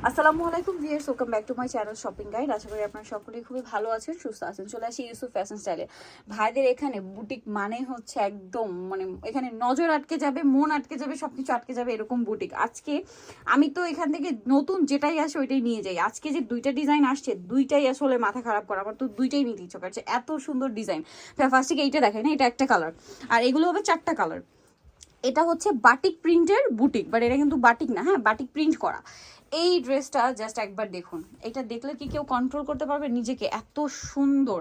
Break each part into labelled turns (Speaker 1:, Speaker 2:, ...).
Speaker 1: আসসালামু আলাইকুম viewers, welcome back to my channel shopping guide. আশা করি আপনারা সকলেই খুবই ভালো আছেন, সুস্থ আছেন। চলে আসি ইউসুফ ফ্যাশন স্টাইলে। ভাইদের এখানে বুটিক মানে হচ্ছে একদম এখানে নজর আটকে যাবে, মন আটকে যাবে, সবকিছু আটকে যাবে, এরকম বুটিক। আজকে আমি তো এখান থেকে নতুন যেটাই আসে ওইটাই নিয়ে যাই। আজকে যে দুইটা ডিজাইন আসছে, দুইটাই আসলে মাথা খারাপ করা, আমার তো দুইটাই নিতে ইচ্ছা করছে, এত সুন্দর ডিজাইন। ফার্স্টে এইটা দেখাই না, এটা একটা কালার, আর এগুলো হবে 4টা কালার। এটা হচ্ছে বাটিক প্রিন্টের বুটিক, বাট এটা কিন্তু বাটিক না, হ্যাঁ বাটিক প্রিন্ট করা। এই ড্রেসটা জাস্ট একবার দেখুন, এটা দেখলে কি কেউ কন্ট্রোল করতে পারবে নিজেকে? এত সুন্দর,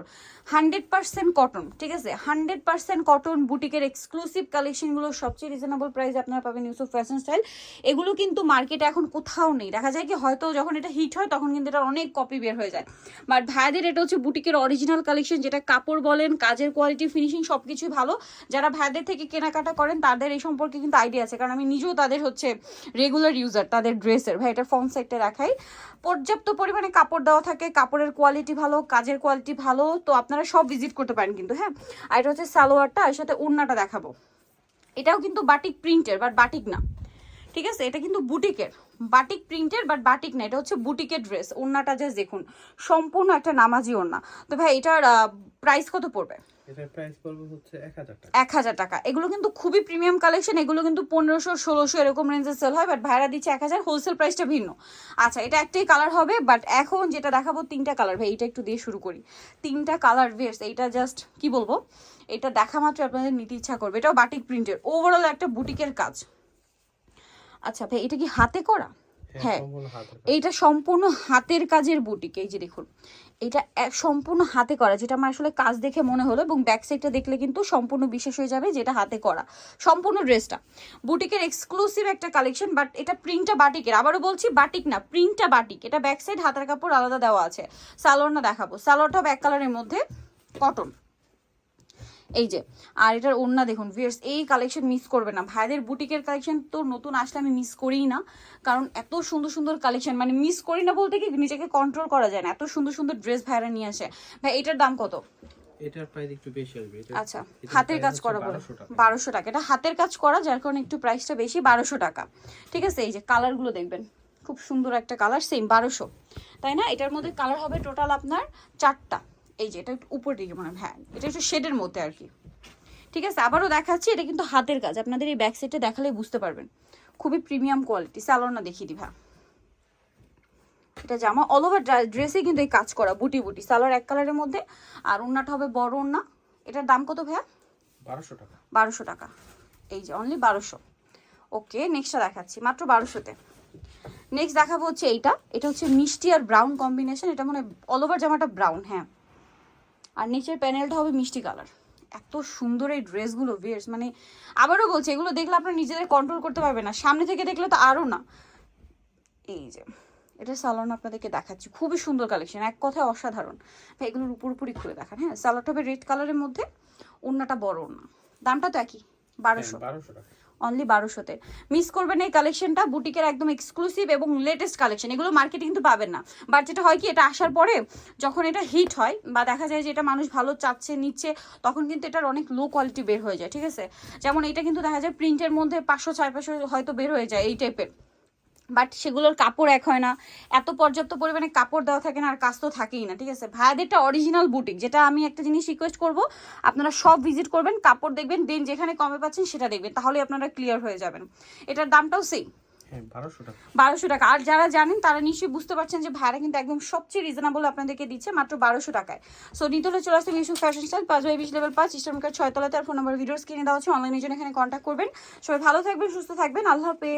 Speaker 1: 100% কটন, ঠিক আছে, 100% কটন। বুটিকের এক্সক্লুসিভ কালেকশনগুলো সবচেয়ে রিজনেবল প্রাইস আপনারা পাবেন ইউসুফ ফ্যাশন স্টাইল। এগুলো কিন্তু মার্কেটে এখন কোথাও নেই। দেখা যায় কি হয়তো যখন এটা হিট হয় তখন কিন্তু এটা অনেক কপি বের হয়ে যায়, বাট ভাইদের এটা হচ্ছে বুটিকের অরিজিনাল কালেকশন, যেটা কাপড় বলেন, কাজের কোয়ালিটি, ফিনিশিং সবকিছুই ভালো। যারা ভাইদের থেকে কেনাকাটা করেন তাদের এই সম্পর্কে কিন্তু আইডিয়া আছে, কারণ আমি নিজেও তাদের হচ্ছে রেগুলার ইউজার তাদের ড্রেসের। ভাই এটা ফ্রন্ট সাইডটা দেখাই, পর্যাপ্ত পরিমাণে কাপড় দেওয়া থাকে, কাপড়ের কোয়ালিটি ভালো, কাজের কোয়ালিটি ভালো, তো আপনারা সব ভিজিট করতে পারেন কিন্তু। হ্যাঁ, আর এটা হচ্ছে সালোয়ারটা, এর সাথে ওড়নাটা দেখাবো। এটাও কিন্তু বাটিক প্রিন্টের, বাট বাটিক না, ঠিক আছে, এটা কিন্তু বুটিকের, বাটিক প্রিন্টের বাট বাটিক না, এটা হচ্ছে বুটিকের ড্রেস। ওড়নাটা জাস্ট দেখুন, সম্পূর্ণ একটা নামাজি ওড়না। তো ভাই এটার প্রাইস কত পড়বে?
Speaker 2: এটার প্রাইস পড়বে হচ্ছে 1000 টাকা।
Speaker 1: 1000 টাকা। এগুলো কিন্তু খুবই প্রিমিয়াম কালেকশন, এগুলো কিন্তু 1500 1600 এরকম রেঞ্জে সেল হয়, বাট ভাড়া দিচ্ছে 1000, হোলসেল প্রাইসটা ভিন্ন। আচ্ছা, এটা একটাই কালার হবে, বাট এখন যেটা দেখাবো 3টা কালার। ভাই এটা একটু দিয়ে শুরু করি, 3টা কালার ভেস। এইটা জাস্ট কি বলবো, এটা দেখা মাত্র আপনাদের নিতে ইচ্ছা করবে। এটাও বাটিক প্রিন্টের, ওভারঅল একটা বুটিকের কাজ। আচ্ছা ভাই, এটা কি হাতে করা? হ্যাঁ, এইটা সম্পূর্ণ হাতের কাজের বুটিক। এই যে দেখুন, এটা সম্পূর্ণ হাতে করা, যেটা আমার আসলে কাজ দেখে মনে হলো, এবং ব্যাক সাইডটা দেখলে কিন্তু সম্পূর্ণ বিশ্বাস হয়ে যাবে যেটা হাতে করা। সম্পূর্ণ ড্রেসটা বুটিকের এক্সক্লুসিভ একটা কালেকশন, বাট এটা প্রিন্টটা বাটিকের। আবারও বলছি, বাটিক না, প্রিন্টটা বাটিক। এটা ব্যাক সাইড হাতের কাপড় আলাদা দেওয়া আছে। সালোয়ারটা দেখাবো, সালোয়ারটা ব্যাক কালারের মধ্যে কটন, এই যে। আর এটার ওড়না দেখুন ভিউয়ার্স, এই কালেকশন মিস করবে না। ভাইদের বুটিকের কালেকশন তো নতুন আসলে আমি মিস করিই না, কারণ এত সুন্দর সুন্দর কালেকশন, মিস করি না বলতে কি নিজেকে কন্ট্রোল করা যায় না, এত সুন্দর সুন্দর ড্রেস ভাইরা নিয়ে আসে। ভাই এটার দাম কত?
Speaker 2: এটার প্রাইস একটু বেশি আসবে।
Speaker 1: আচ্ছা, হাতের কাজ করা বলে 1200 টাকা। এটা হাতের কাজ করা, যার কারণে একটু প্রাইসটা বেশি, 1200 টাকা, ঠিক আছে। এই যে কালারগুলো দেখবেন, খুব সুন্দর একটা কালার, সেম 1200, তাই না? এটার মধ্যে কালার হবে টোটাল আপনার 4টা। এই যে এটা একটু উপর দিকে মনে হয়, হ্যাঁ এটা একটু শেডের মধ্যে আর কি, ঠিক আছে। আবারও দেখাচ্ছি, এটা কিন্তু হাতের কাজ, আপনাদের এই ব্যাক সাইডে দেখালেই বুঝতে পারবেন, খুবই প্রিমিয়াম কোয়ালিটি। সালোয়ার না দেখিয়ে দিবা, এটা জামা, অল ওভার ড্রেসে কিন্তু এই কাজ করা, বুটি বুটি। সালোয়ার এক কালারের মধ্যে, আর ওড়নাটা হবে বড় ওড়না। এটার দাম কত ভাইয়া?
Speaker 2: 1200 টাকা।
Speaker 1: 1200 টাকা, এই যে অনলি 1200। ওকে, নেক্সটটা দেখাচ্ছি মাত্র 1200-তে। নেক্সট দেখাবো হচ্ছে এইটা, এটা হচ্ছে মিষ্টি আর ব্রাউন কম্বিনেশন। এটা মানে অল ওভার জামাটা ব্রাউন, হ্যাঁ, আর নিচের প্যানেলটা হবে মিষ্টি কালার। এত সুন্দর এই ড্রেসগুলো ভিউয়ার্স, আবারও বলছি, এগুলো দেখলে আপনারা নিজেদের কন্ট্রোল করতে পারবেন না, সামনে থেকে দেখলে তো আরও না। এই যে এটা সালোয়ার আপনাদেরকে দেখাচ্ছি, খুবই সুন্দর কালেকশন, এক কথায় অসাধারণ। ভাই এগুলোর উপরই খুলে দেখান। হ্যাঁ, সালোয়ারটা হবে রেড কালারের মধ্যে, ওড়নাটা বড় ওড়না। দামটা তো একই, 1200
Speaker 2: টাকা,
Speaker 1: অনলি 1200-তে। মিস করবেন এই কালেকশনটা, বুটিকের একদম এক্সক্লুসিভ এবং লেটেস্ট কালেকশন। এগুলো মার্কেটে কিন্তু পাবেন না, বাট যেটা হয় কি, এটা আসার পরে যখন এটা হিট হয় বা দেখা যায় যে এটা মানুষ ভালো চাচ্ছে নিচ্ছে, তখন কিন্তু এটার অনেক লো কোয়ালিটি বের হয়ে যায়, ঠিক আছে। যেমন এটা কিন্তু দেখা যায় প্রিন্টের মধ্যে 500 600 হয়তো বের হয়ে যায় এই টাইপের, বাট সেগুলোর কাপড় এক হয় না, এত পর্যাপ্ত পরিমাণে কাপড় দেওয়া থাকে না, আর কাজ তো থাকেই না, ঠিক আছে। ভাইয়াদেরটা অরিজিনাল বুটিক, যেটা আমি একটা জিনিস রিকোয়েস্ট করব, আপনারা সব ভিজিট করবেন, কাপড় দেখবেন, দেন যেখানে কমে পাচ্ছেন সেটা দেখবেন, তাহলে আপনারা ক্লিয়ার হয়ে যাবেন। এটার দামটাও সেম,
Speaker 2: 1200 টাকা।
Speaker 1: 1200 টাকা। আর যারা জানেন তারা নিশ্চয়ই বুঝতে পারছেন যে ভাড়া কিন্তু একদম সবচেয়ে রিজনেবল আপনাদেরকে দিচ্ছে মাত্র 1200 টাকায়। সো নিতে হলে চলে আসতে Yusuf fashion style, 5/20 level 5, eastern market 6 তলাতে। আর ফোন নাম্বার ভিডিওস কিনে দেওয়া হচ্ছে, অনলাইনের জন্য এখানে কন্ট্যাক্ট করবেন। সবাই ভালো থাকবেন, সুস্থ থাকবেন, আল্লাহ হাফেজ।